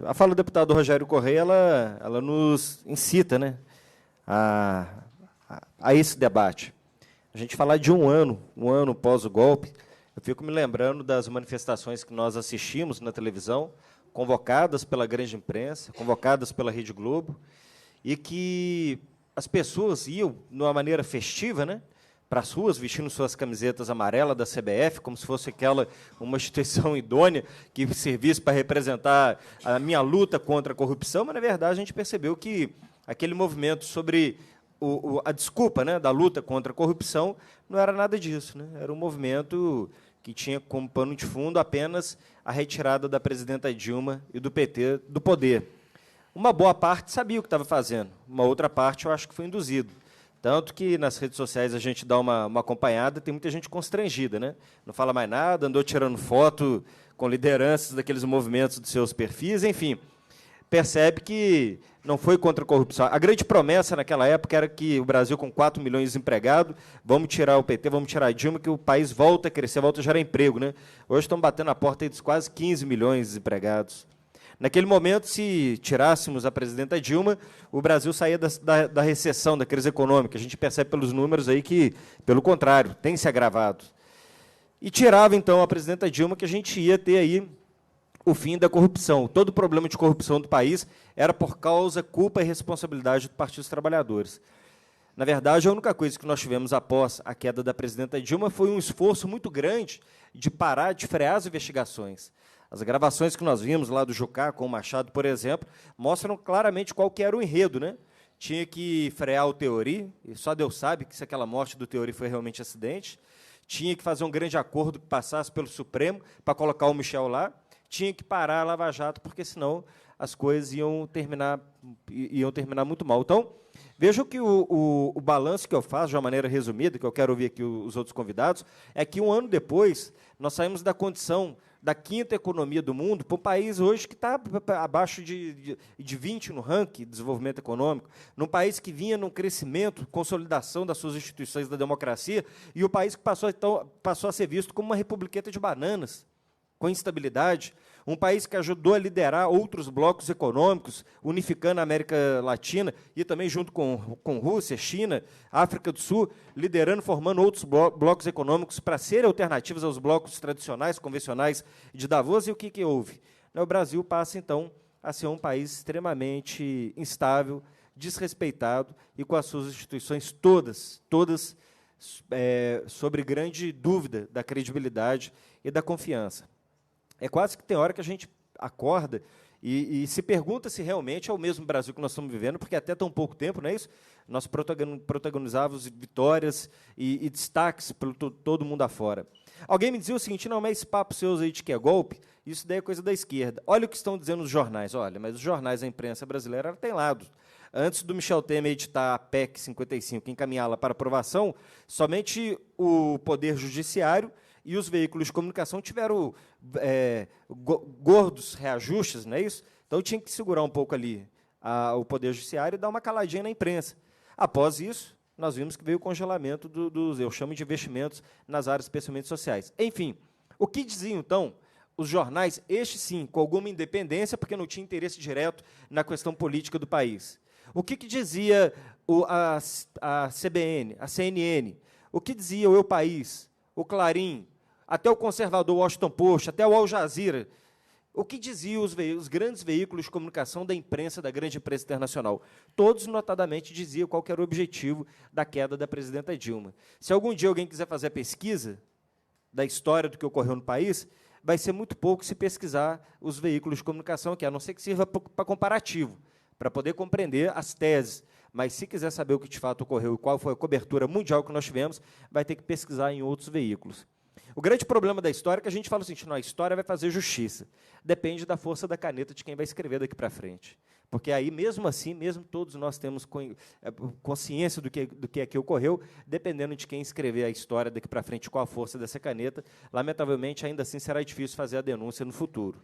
a fala do deputado Rogério Correia, ela nos incita, né, a esse debate. A gente falar de um ano pós o golpe, eu fico me lembrando das manifestações que nós assistimos na televisão, convocadas pela grande imprensa, convocadas pela Rede Globo, e que as pessoas iam, de uma maneira festiva, né, para as ruas, vestindo suas camisetas amarelas da CBF, como se fosse uma instituição idônea que servisse para representar a minha luta contra a corrupção, mas, na verdade, a gente percebeu que aquele movimento sobre a desculpa, né, da luta contra a corrupção não era nada disso, né? Era um movimento que tinha como pano de fundo apenas a retirada da presidenta Dilma e do PT do poder. Uma boa parte sabia o que estava fazendo, uma outra parte eu acho que foi induzido. Tanto que nas redes sociais a gente dá uma acompanhada, tem muita gente constrangida, né? Não fala mais nada, andou tirando foto com lideranças daqueles movimentos dos seus perfis, enfim, percebe que não foi contra a corrupção. A grande promessa naquela época era que o Brasil, com 4 milhões de desempregados, vamos tirar o PT, vamos tirar a Dilma, que o país volta a crescer, volta a gerar emprego, né? Hoje estão batendo a porta dos quase 15 milhões de desempregados. Naquele momento, se tirássemos a presidenta Dilma, o Brasil saía da recessão, da crise econômica. A gente percebe pelos números aí que, pelo contrário, tem se agravado. E tirava, então, a presidenta Dilma, que a gente ia ter aí o fim da corrupção. Todo o problema de corrupção do país era por causa, culpa e responsabilidade do Partido dos Trabalhadores. Na verdade, a única coisa que nós tivemos após a queda da presidenta Dilma foi um esforço muito grande de parar, de frear as investigações. As gravações que nós vimos lá do Jucá com o Machado, por exemplo, mostram claramente qual que era o enredo, né? Tinha que frear o Teori, e só Deus sabe que se aquela morte do Teori foi realmente acidente. Tinha que fazer um grande acordo que passasse pelo Supremo para colocar o Michel lá. Tinha que parar a Lava Jato, porque senão as coisas iam terminar muito mal. Então, vejam que o balanço que eu faço, de uma maneira resumida, que eu quero ouvir aqui os outros convidados, é que um ano depois nós saímos da condição da quinta economia do mundo para um país hoje que está abaixo de 20 no ranking de desenvolvimento econômico, num país que vinha num crescimento, consolidação das suas instituições da democracia, e o país que passou a ser visto como uma republiqueta de bananas, com instabilidade, um país que ajudou a liderar outros blocos econômicos, unificando a América Latina e também junto com Rússia, China, África do Sul, liderando, formando outros blocos econômicos para serem alternativos aos blocos tradicionais, convencionais de Davos. E o que houve? O Brasil passa, então, a ser um país extremamente instável, desrespeitado e com as suas instituições todas sobre grande dúvida da credibilidade e da confiança. É quase que tem hora que a gente acorda e se pergunta se realmente é o mesmo Brasil que nós estamos vivendo, porque até tão pouco tempo, não é isso? Nós protagonizávamos vitórias e destaques pelo todo mundo afora. Alguém me dizia o seguinte: não, mas esse papo seus aí de que é golpe, isso daí é coisa da esquerda. Olha o que estão dizendo os jornais. Olha, mas os jornais, a imprensa brasileira, ela tem lado. Antes do Michel Temer editar a PEC 55 e encaminhá-la para aprovação, somente o Poder Judiciário e os veículos de comunicação tiveram gordos reajustes, não é isso? Então, tinha que segurar um pouco ali o Poder Judiciário e dar uma caladinha na imprensa. Após isso, nós vimos que veio o congelamento dos, eu chamo de investimentos nas áreas especialmente sociais. Enfim, o que diziam, então, os jornais, este sim, com alguma independência, porque não tinha interesse direto na questão política do país. O que dizia a CBN, a CNN? O que dizia o Eu País, o Clarim, até o conservador Washington Post, até o Al Jazeera? O que diziam os grandes veículos de comunicação da imprensa, da grande imprensa internacional? Todos, notadamente, diziam qual que era o objetivo da queda da presidenta Dilma. Se algum dia alguém quiser fazer a pesquisa da história do que ocorreu no país, vai ser muito pouco se pesquisar os veículos de comunicação aqui, a não ser que sirva para comparativo, para poder compreender as teses. Mas, se quiser saber o que de fato ocorreu e qual foi a cobertura mundial que nós tivemos, vai ter que pesquisar em outros veículos. O grande problema da história é que a gente fala assim: não, a história vai fazer justiça. Depende da força da caneta de quem vai escrever daqui para frente. Porque aí, mesmo assim, mesmo todos nós temos consciência do que aqui ocorreu, dependendo de quem escrever a história daqui para frente com a força dessa caneta, lamentavelmente, ainda assim, será difícil fazer a denúncia no futuro.